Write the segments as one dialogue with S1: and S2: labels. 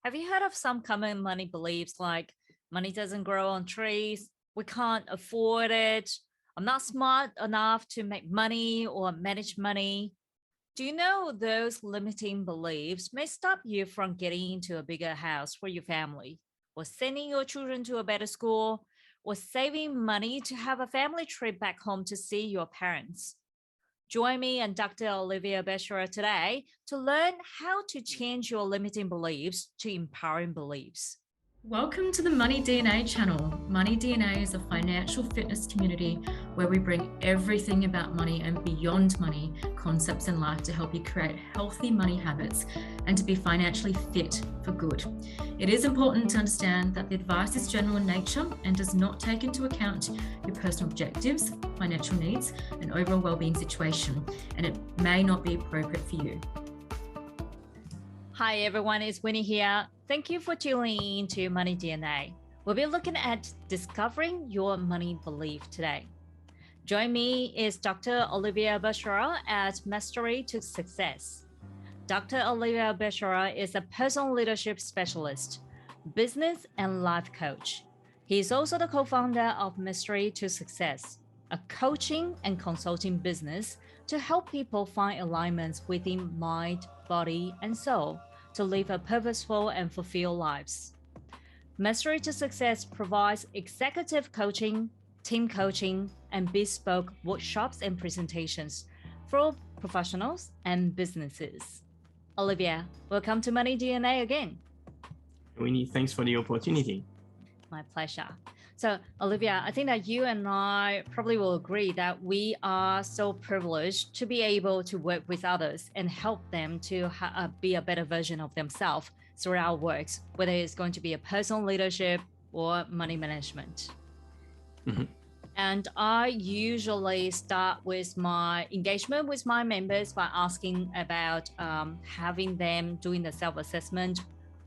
S1: Have you heard of some common money beliefs like money doesn't grow on trees, we can't afford it, I'm not smart enough to make money or manage money? Do you know those limiting beliefs may stop you from getting into a bigger house for your family, or sending your children to a better school, or saving money to have a family trip back home to see your parents? Join me and Dr. Olivier Becherel today to learn how to change your limiting beliefs to empowering beliefs.
S2: Welcome to the Money DNA channel. Money DNA is a financial fitness community where we bring everything about money and beyond money concepts in life to help you create healthy money habits and to be financially fit for good. It is important to understand that the advice is general in nature and does not take into account your personal objectives, financial needs, and overall well-being situation, and it may not be appropriate for you.
S1: Hi everyone, it's Winnie here. Thank you for tuning in to Money DNA. We'll be looking at discovering your money belief today. Join me is Dr. Olivier Becherel at Mastery to Success. Dr. Olivier Becherel is a personal leadership specialist, business and life coach. He is also the co-founder of Mastery to Success, a coaching and consulting business to help people find alignments within mind, body, and soul to live a purposeful and fulfilled lives. Mastery to Success provides executive coaching, team coaching, and bespoke workshops and presentations for professionals and businesses. Olivia, welcome to Money DNA again.
S3: Winnie, thanks for the opportunity.
S1: My pleasure. So, Olivia, I think that you and I probably will agree that we are so privileged to be able to work with others and help them to be a better version of themselves through our works, whether it's going to be a personal leadership or money management. Mm-hmm. And I usually start with my engagement with my members by asking about having them doing the self-assessment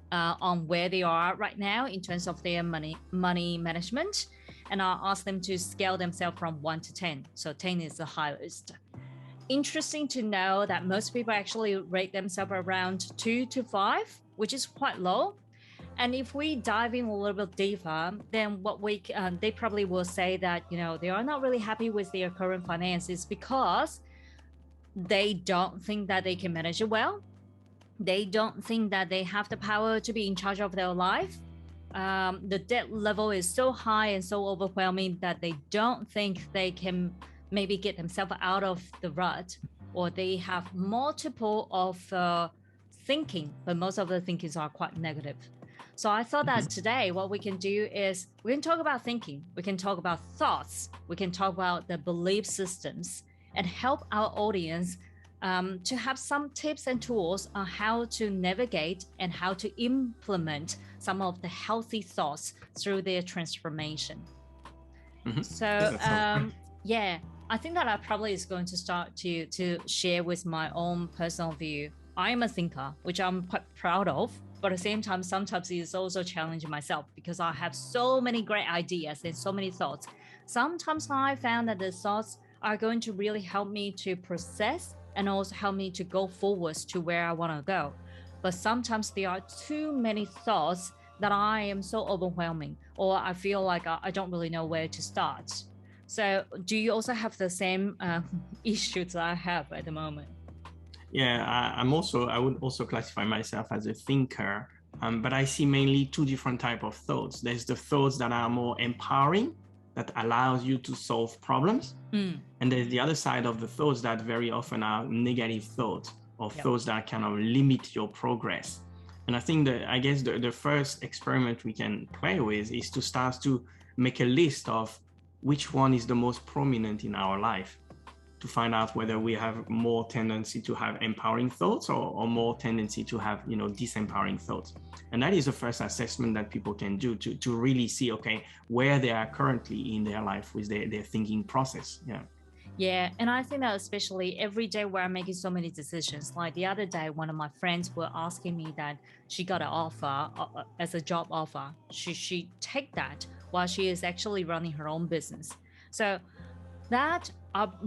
S1: on where they are right now in terms of their money management. And I'll ask them to scale themselves from 1 to 10. So 10 is the highest. Interesting to know that most people actually rate themselves around 2 to 5, which is quite low. And if we dive in a little bit deeper, then they probably will say that, they are not really happy with their current finances because they don't think that they can manage it well. They don't think that they have the power to be in charge of their life. The debt level is so high and so overwhelming that they don't think they can maybe get themselves out of the rut, or they have multiple of thinking, but most of the thinkings are quite negative. So I thought that today what we can do is we can talk about thinking, we can talk about thoughts, we can talk about the belief systems and help our audience to have some tips and tools on how to navigate and how to implement some of the healthy thoughts through their transformation. Mm-hmm. So I think that I probably is going to start to share with my own personal view. I am a thinker, which I'm quite proud of, but at the same time, sometimes it's also challenging myself because I have so many great ideas and so many thoughts. Sometimes I found that the thoughts are going to really help me to process and also help me to go forwards to where I want to go. But sometimes there are too many thoughts that I am so overwhelming, or I feel like I don't really know where to start. So do you also have the same issues that I have at the moment?
S3: Yeah, I would also classify myself as a thinker, but I see mainly two different types of thoughts. There's the thoughts that are more empowering, that allows you to solve problems. And there's the other side of the thoughts that very often are negative thoughts, or thoughts that kind of limit your progress. And I think that, I guess the first experiment we can play with is to start to make a list of which one is the most prominent in our life, to find out whether we have more tendency to have empowering thoughts or more tendency to have, disempowering thoughts. And that is the first assessment that people can do to really see, okay, where they are currently in their life with their thinking process.
S1: Yeah, and I think that especially every day where I'm making so many decisions, like the other day, one of my friends were asking me that she got an offer as a job offer. She take that while she is actually running her own business. So that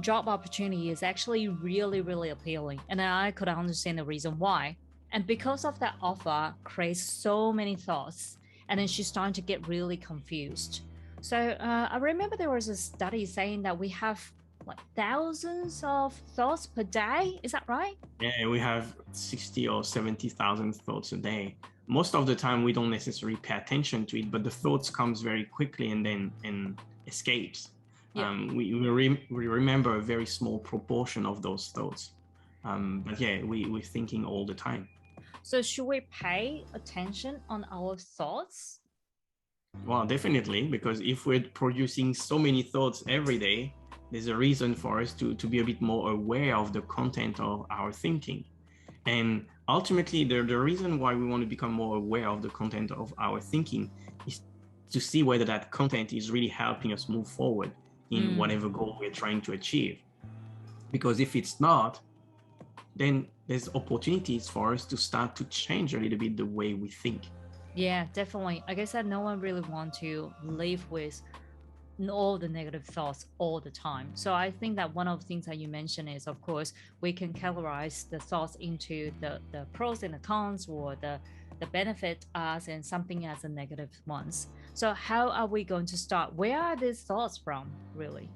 S1: job opportunity is actually really, really appealing. And I could understand the reason why. And because of that offer creates so many thoughts, and then she's starting to get really confused. So I remember there was a study saying that we have like thousands of thoughts per day. Is that right?
S3: Yeah, we have 60 or 70,000 thoughts a day. Most of the time we don't necessarily pay attention to it, but the thoughts comes very quickly and then escapes.
S1: Yeah.
S3: We remember a very small proportion of those thoughts. But yeah, we're thinking all the time.
S1: So should we pay attention on our thoughts?
S3: Well, definitely, because if we're producing so many thoughts every day, there's a reason for us to be a bit more aware of the content of our thinking. And ultimately, the reason why we want to become more aware of the content of our thinking is to see whether that content is really helping us move forward in whatever goal we're trying to achieve. Because if it's not, then there's opportunities for us to start to change a little bit the way we think.
S1: Yeah, definitely. Like I said, no one really want to live with all the negative thoughts all the time. So I think that one of the things that you mentioned is, of course, we can categorize the thoughts into the pros and the cons, or the benefit us and something as a negative ones. So how are we going to start? Where are these thoughts from, really?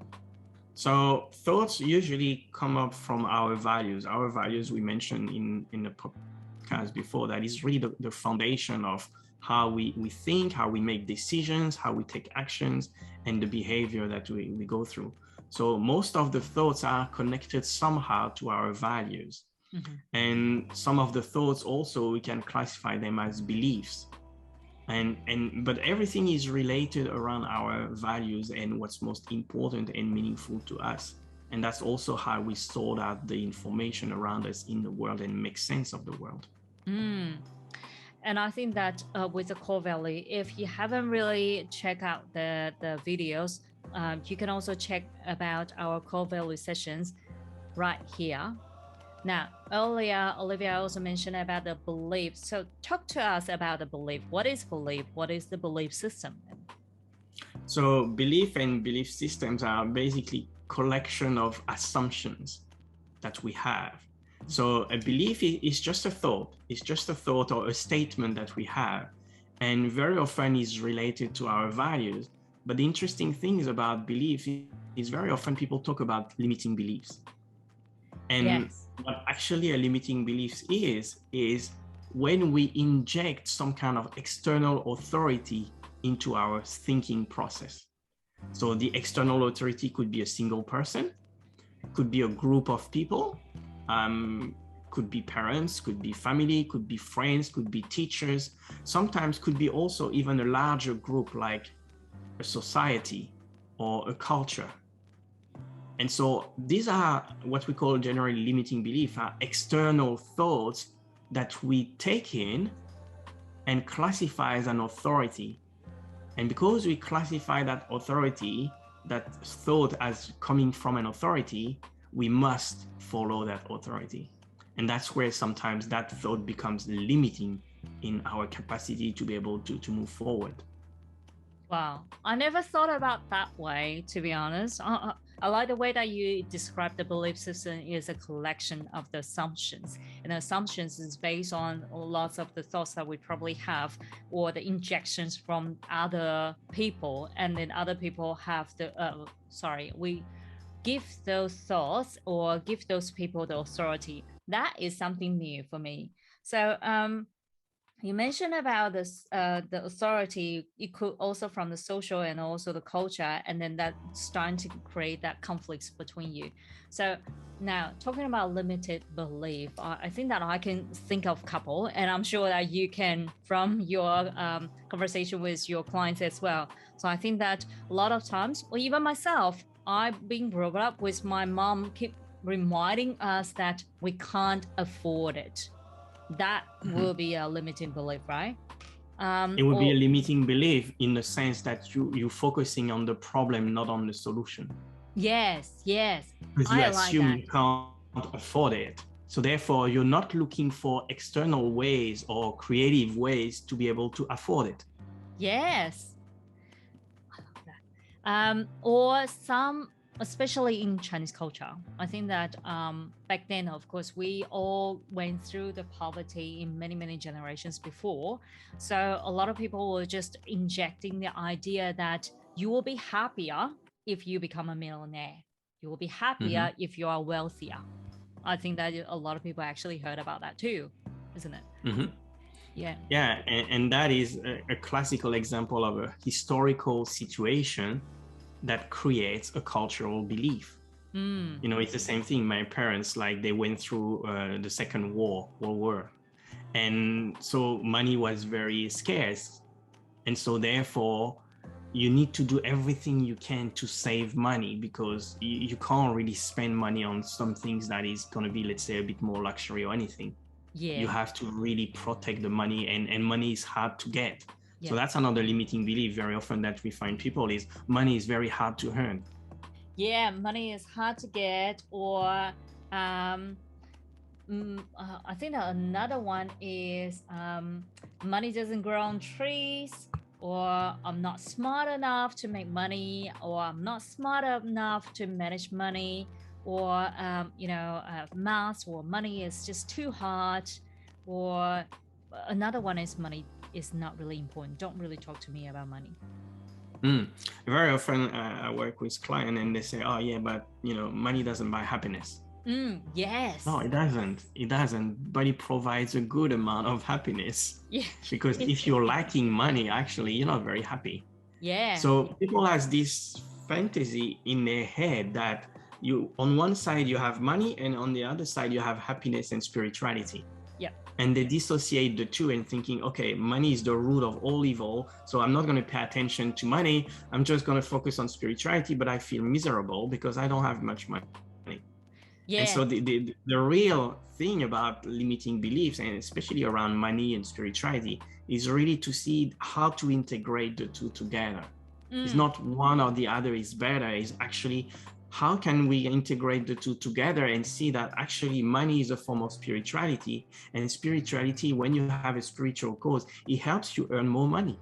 S3: So thoughts usually come up from our values. Our values we mentioned in the podcast before, that is really the foundation of how we think, how we make decisions, how we take actions, and the behavior that we go through. So most of the thoughts are connected somehow to our values. Mm-hmm. And some of the thoughts also, we can classify them as beliefs. But everything is related around our values and what's most important and meaningful to us. And that's also how we sort out the information around us in the world and make sense of the world.
S1: And I think that with the core value, if you haven't really checked out the videos, you can also check about our core value sessions right here. Now, earlier, Olivia also mentioned about the belief. So talk to us about the belief. What is belief? What is the belief system?
S3: So belief and belief systems are basically collection of assumptions that we have. So a belief is just a thought. It's just a thought or a statement that we have, and very often is related to our values. But the interesting thing is about belief is very often people talk about limiting beliefs. And yes, what actually a limiting belief is when we inject some kind of external authority into our thinking process. So the external authority could be a single person, could be a group of people, could be parents, could be family, could be friends, could be teachers. Sometimes could be also even a larger group like a society or a culture. And so these are what we call generally limiting belief, are external thoughts that we take in and classify as an authority. And because we classify that authority, that thought as coming from an authority, we must follow that authority. And that's where sometimes that thought becomes limiting in our capacity to be able to move forward.
S1: Wow, I never thought about that way, to be honest. I like the way that you describe the belief system is a collection of the assumptions. And the assumptions is based on lots of the thoughts that we probably have, or the injections from other people. And then other people have we give those thoughts or give those people the authority. That is something new for me. So you mentioned about this, the authority, it could also from the social and also the culture, and then that's starting to create that conflicts between you. So now talking about limited belief, I think that I can think of a couple, and I'm sure that you can from your conversation with your clients as well. So I think that a lot of times, or even myself, I've been brought up with my mom keep reminding us that we can't afford it. That will be a limiting belief, right?
S3: It would be a limiting belief in the sense that you're focusing on the problem, not on the solution.
S1: Yes.
S3: Because you assume you can't afford it. So therefore, you're not looking for external ways or creative ways to be able to afford it.
S1: Yes. I love that. Or some especially in Chinese culture. I think that back then, of course, we all went through the poverty in many, many generations before. So a lot of people were just injecting the idea that you will be happier if you become a millionaire. You will be happier if you are wealthier. I think that a lot of people actually heard about that too, isn't it? Yeah.
S3: Yeah, and that is a classical example of a historical situation that creates a cultural belief. You know, it's the same thing. My parents, like, they went through the Second World War, and so money was very scarce, and so therefore you need to do everything you can to save money, because you can't really spend money on some things that is going to be, let's say, a bit more luxury or anything.
S1: Yeah.
S3: You have to really protect the money, and money is hard to get.
S1: Yeah.
S3: So that's another limiting belief very often that we find people is money is very hard to earn.
S1: Yeah, money is hard to get, or I think that another one is money doesn't grow on trees, or I'm not smart enough to make money, or I'm not smart enough to manage money, or math or money is just too hard, or another one is money is not really important. Don't really talk to me about money.
S3: Very often I work with clients and they say, oh yeah, but money doesn't buy happiness.
S1: Yes.
S3: No, it doesn't, but it provides a good amount of happiness.
S1: Yeah.
S3: Because if you're lacking money, actually you're not very happy.
S1: Yeah.
S3: So people have this fantasy in their head that you, on one side you have money, and on the other side you have happiness and spirituality.
S1: Yeah.
S3: And they dissociate the two and thinking, okay, money is the root of all evil, so I'm not going to pay attention to money. I'm just going to focus on spirituality, but I feel miserable because I don't have much money. Yeah. And so the real thing about limiting beliefs, and especially around money and spirituality, is really to see how to integrate the two together. It's not one or the other is better. It's actually, how can we integrate the two together and see that actually money is a form of spirituality, and spirituality, when you have a spiritual cause, it helps you earn more money.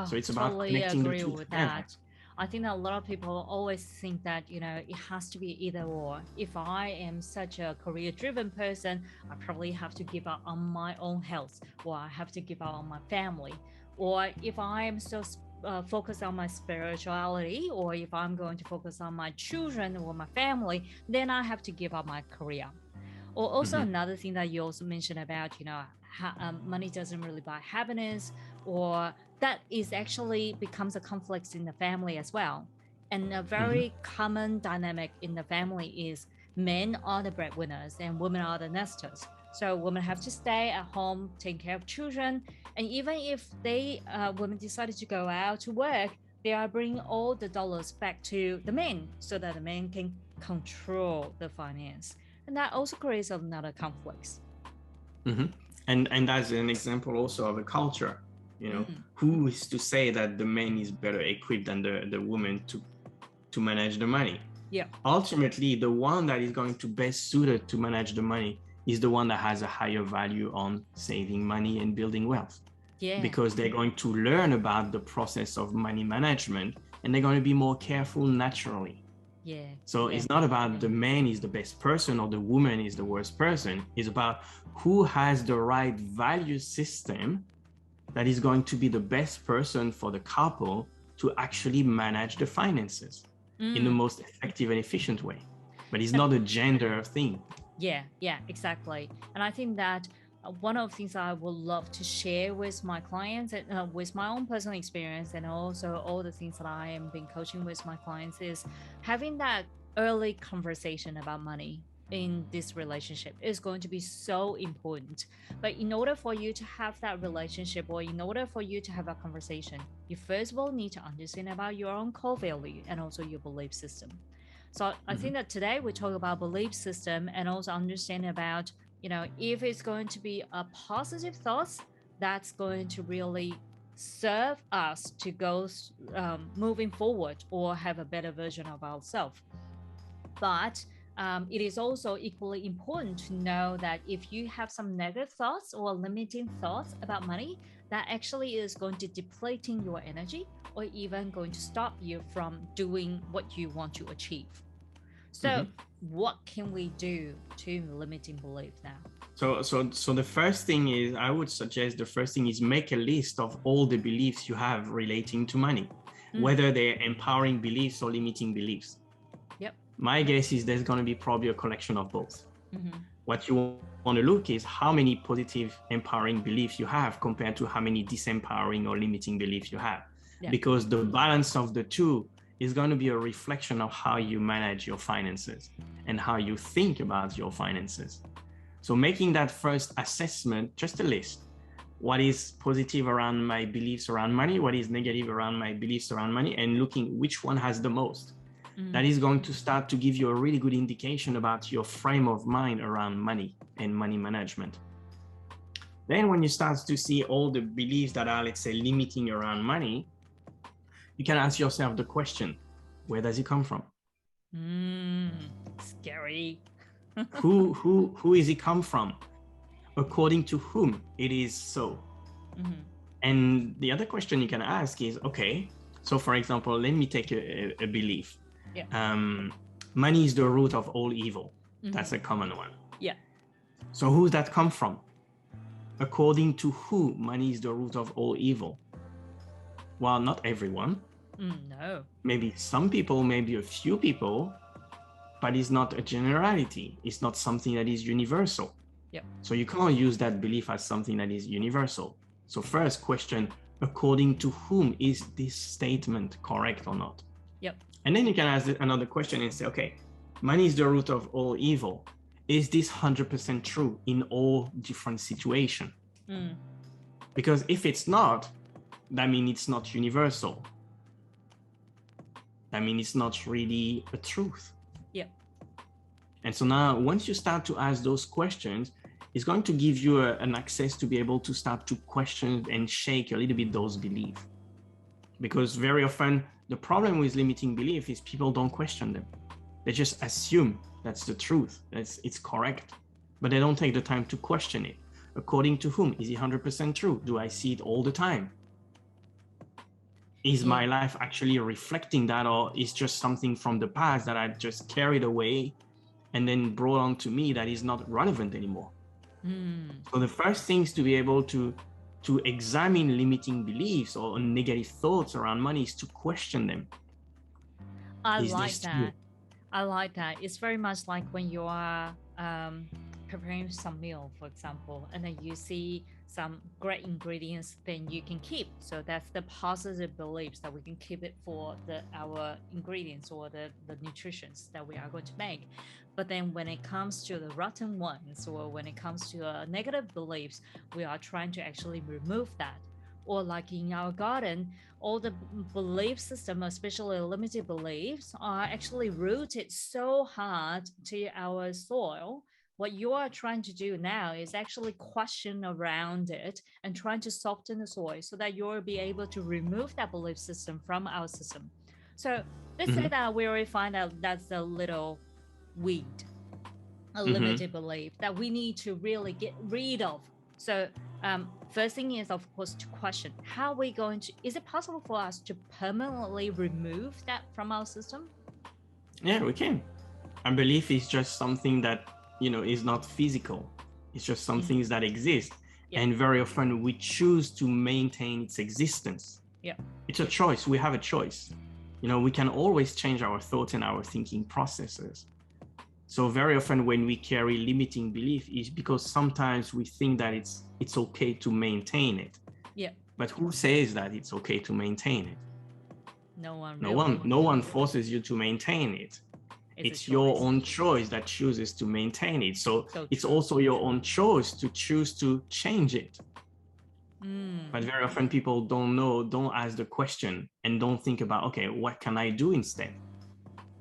S3: So it's about connecting the two together.
S1: That. I think that a lot of people always think that, it has to be either or. If I am such a career-driven person, I probably have to give up on my own health, or I have to give up on my family. Or if I am so focus on my spirituality, or if I'm going to focus on my children or my family, then I have to give up my career. Or also another thing that you also mentioned about, money doesn't really buy happiness, or that is actually becomes a conflict in the family as well. And a very common dynamic in the family is men are the breadwinners and women are the nesters. So women have to stay at home, take care of children. And even if women decided to go out to work, they are bringing all the dollars back to the men so that the men can control the finance. And that also creates another conflict.
S3: And that's an example also of a culture. Who is to say that the man is better equipped than the woman to manage the money?
S1: Yeah.
S3: Ultimately, the one that is going to best suited to manage the money is the one that has a higher value on saving money and building wealth.
S1: Yeah.
S3: Because they're going to learn about the process of money management, and they're going to be more careful naturally.
S1: Yeah.
S3: So it's not about the man is the best person or the woman is the worst person. It's about who has the right value system that is going to be the best person for the couple to actually manage the finances in the most effective and efficient way. But it's not a gender thing.
S1: Yeah, exactly. And I think that one of the things I would love to share with my clients, and with my own personal experience, and also all the things that I am been coaching with my clients, is having that early conversation about money in this relationship is going to be so important. But in order for you to have that relationship, or in order for you to have a conversation, you first of all need to understand about your own core value and also your belief system. So I think that today we talk about belief system, and also understand about, if it's going to be a positive thoughts, that's going to really serve us to go moving forward or have a better version of ourselves. But it is also equally important to know that if you have some negative thoughts or limiting thoughts about money, that actually is going to depleting your energy or even going to stop you from doing what you want to achieve. So what can we do to limiting belief now?
S3: So the first thing is, I would suggest the first thing is make a list of all the beliefs you have relating to money, whether they're empowering beliefs or limiting beliefs.
S1: Yep.
S3: My guess is there's going to be probably a collection of both. What you want to look is how many positive empowering beliefs you have compared to how many disempowering or limiting beliefs you have. Yeah. Because the balance of the two is going to be a reflection of how you manage your finances and how you think about your finances. So making that first assessment, just a list. What is positive around my beliefs around money? What is negative around my beliefs around money? And looking which one has the most. That is going to start to give you a really good indication about your frame of mind around money and money management. Then when you start to see all the beliefs that are, let's say, limiting around money, you can ask yourself the question, where does it come from?
S1: Scary.
S3: Who is it come from? According to whom it is so? And the other question you can ask is, okay, so for example, let me take a belief. Yeah. Money is the root of all evil. That's a common one.
S1: Yeah.
S3: So who's that come from? According to who money is the root of all evil? Well, not everyone.
S1: No.
S3: Maybe some people, maybe a few people, but it's not a generality. It's not something that is universal.
S1: Yep.
S3: So you can't use that belief as something that is universal. So first question, according to whom is this statement correct or not?
S1: Yep.
S3: And then you can ask another question and say, okay, money is the root of all evil. Is this 100% true in all different situations? Because if it's not, that means it's not universal. That means it's not really a truth.
S1: Yep.
S3: And so now, once you start to ask those questions, it's going to give you an access to be able to start to question and shake a little bit those beliefs. Because very often, the problem with limiting belief is people don't question them. They just assume that's the truth, it's correct, but they don't take the time to question it. According to whom? Is it 100% true? Do I see it all the time? Is my life actually reflecting that, or is just something from the past that I just carried away and then brought on to me that is not relevant anymore? So the first thing is to be able to examine limiting beliefs or negative thoughts around money is to question them.
S1: I like that. It's very much like when you are preparing some meal, for example, and then you see some great ingredients, then you can keep. So that's the positive beliefs that we can keep it for our ingredients or the nutritions that we are going to make. But then when it comes to the rotten ones, or when it comes to negative beliefs, we are trying to actually remove that. Or like in our garden, all the belief system, especially limited beliefs, are actually rooted so hard to our soil. What you are trying to do now is actually question around it and trying to soften the soil so that you'll be able to remove that belief system from our system. So let's say that we already find out that's a little weed, a limited belief that we need to really get rid of. So first thing is, of course, to question how we're going to, is it possible for us to permanently remove that from our system?
S3: Yeah, we can. And belief is just something that, is not physical. It's just some things that exist. Yeah. And very often we choose to maintain its existence.
S1: Yeah.
S3: It's a choice. We have a choice. We can always change our thoughts and our thinking processes. So very often when we carry limiting belief is because sometimes we think that it's okay to maintain it.
S1: Yeah.
S3: But who says that it's okay to maintain it?
S1: No one.
S3: No one forces you to maintain it. It's your own choice that chooses to maintain it. So it's also your own choice to choose to change it. But very often people don't ask the question and don't think about, okay, what can I do instead?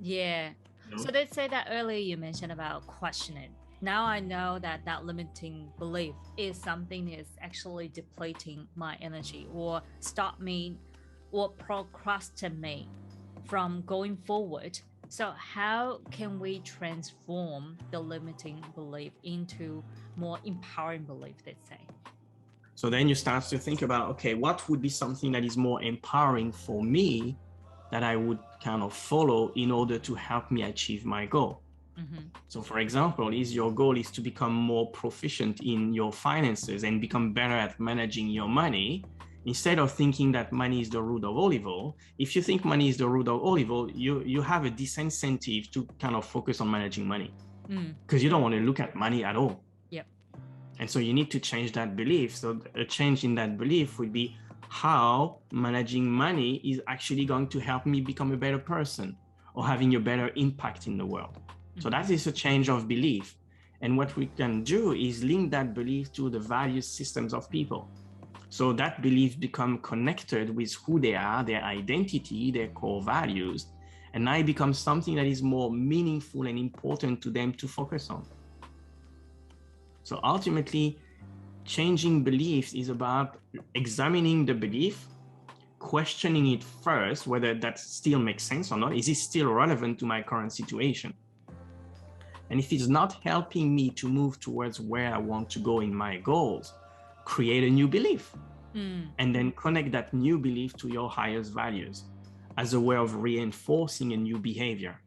S1: Yeah. So let's say that earlier you mentioned about questioning. Now I know that limiting belief is something that's actually depleting my energy or stop me or procrastinate me from going forward So how can we transform the limiting belief into more empowering belief, let's say?
S3: So then you start to think about, okay, what would be something that is more empowering for me that I would kind of follow in order to help me achieve my goal? So for example, your goal is to become more proficient in your finances and become better at managing your money. Instead of thinking that money is the root of all evil, if you think money is the root of all evil, you have a disincentive to kind of focus on managing money because you don't want to look at money at all.
S1: Yep.
S3: And so you need to change that belief. So a change in that belief would be how managing money is actually going to help me become a better person or having a better impact in the world. So that is a change of belief. And what we can do is link that belief to the value systems of people. So that belief become connected with who they are, their identity, their core values, and now it becomes something that is more meaningful and important to them to focus on. So ultimately, changing beliefs is about examining the belief, questioning it first, whether that still makes sense or not. Is it still relevant to my current situation? And if it's not helping me to move towards where I want to go in my goals, create a new belief and then connect that new belief to your highest values as a way of reinforcing a new behavior.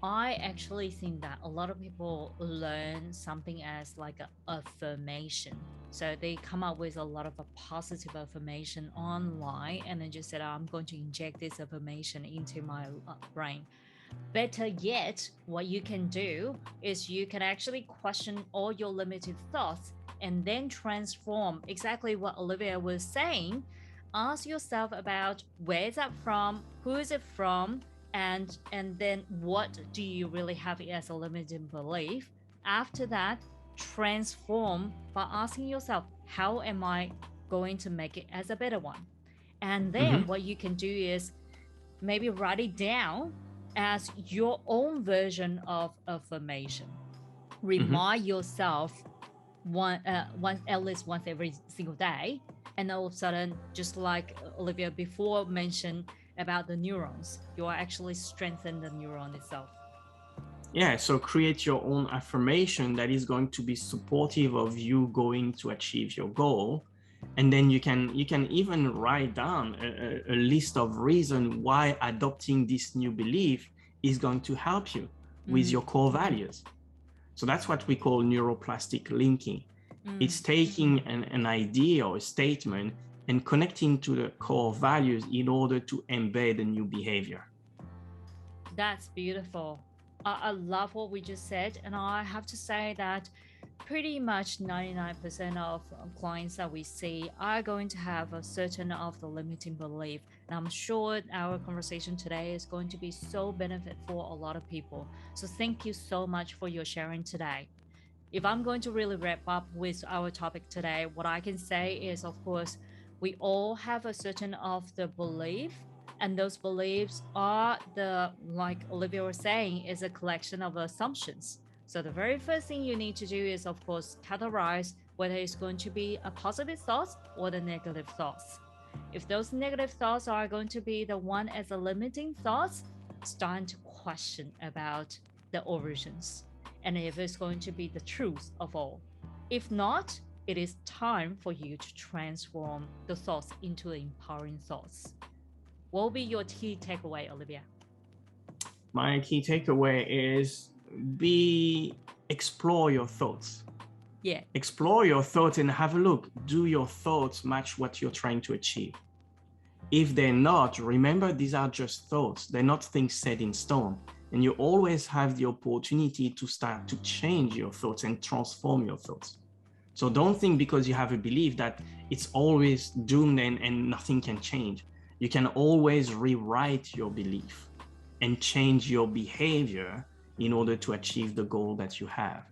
S1: I actually think that a lot of people learn something as like an affirmation. So they come up with a lot of a positive affirmation online and then just said, oh, I'm going to inject this affirmation into my brain. Better yet, what you can do is you can actually question all your limited thoughts and then transform exactly what Olivia was saying. Ask yourself about where is that from, who is it from, and then what do you really have as a limiting belief. After that, transform by asking yourself, how am I going to make it as a better one? And then what you can do is maybe write it down as your own version of affirmation. Remind yourself at least once every single day, and all of a sudden, just like Olivia before mentioned about the neurons, you are actually strengthening the neuron itself.
S3: Yeah, so create your own affirmation that is going to be supportive of you going to achieve your goal. And then you can even write down a list of reasons why adopting this new belief is going to help you with your core values. So that's what we call neuroplastic linking. It's taking an idea or a statement and connecting to the core values in order to embed a new behavior.
S1: That's beautiful. I love what we just said. And I have to say that pretty much 99% of clients that we see are going to have a certain of the limiting belief. And I'm sure our conversation today is going to be so benefit for a lot of people. So thank you so much for your sharing today. If I'm going to really wrap up with our topic today, what I can say is, of course, we all have a certain of the belief, and those beliefs are like Olivia was saying, is a collection of assumptions. So the very first thing you need to do is, of course, categorize whether it's going to be a positive thought or the negative thoughts. If those negative thoughts are going to be the one as a limiting thoughts, start to question about the origins and if it's going to be the truth of all. If not, it is time for you to transform the thoughts into empowering thoughts. What will be your key takeaway, Olivia?
S3: My key takeaway is explore your thoughts.
S1: Yeah.
S3: Explore your thoughts and have a look. Do your thoughts match what you're trying to achieve? If they're not, remember these are just thoughts. They're not things set in stone. And you always have the opportunity to start to change your thoughts and transform your thoughts. So don't think because you have a belief that it's always doomed and nothing can change. You can always rewrite your belief and change your behavior in order to achieve the goal that you have.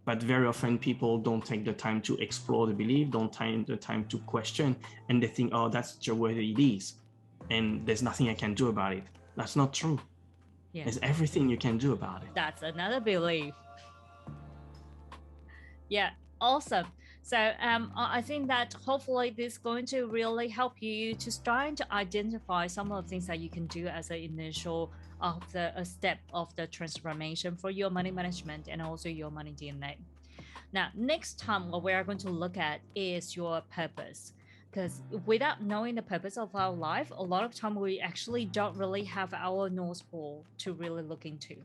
S3: But very often people don't take the time to explore the belief, don't take the time to question, and they think, oh, that's just what it is. And there's nothing I can do about it. That's not true. Yeah. There's everything you can do about it.
S1: That's another belief. Yeah, awesome. So I think that hopefully this is going to really help you to start to identify some of the things that you can do as an initial of a step of the transformation for your money management and also your money DNA. Now, next time what we are going to look at is your purpose. Because without knowing the purpose of our life, a lot of time we actually don't really have our North Pole to really look into.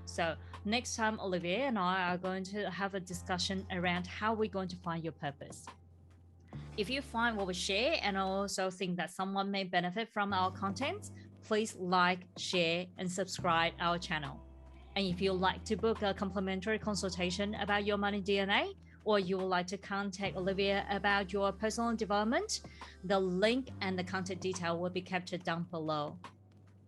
S1: So next time, Olivier and I are going to have a discussion around how we're going to find your purpose. If you find what we share and also think that someone may benefit from our content, please like, share, and subscribe our channel. And if you'd like to book a complimentary consultation about your money DNA, or you would like to contact Olivier about your personal development, the link and the contact detail will be captured down below.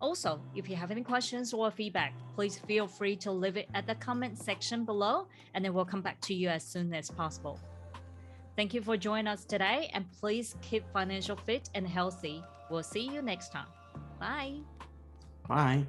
S1: Also, if you have any questions or feedback, please feel free to leave it at the comment section below, and then we'll come back to you as soon as possible. Thank you for joining us today, and please keep financial fit and healthy. We'll see you next time. Bye.
S3: Bye.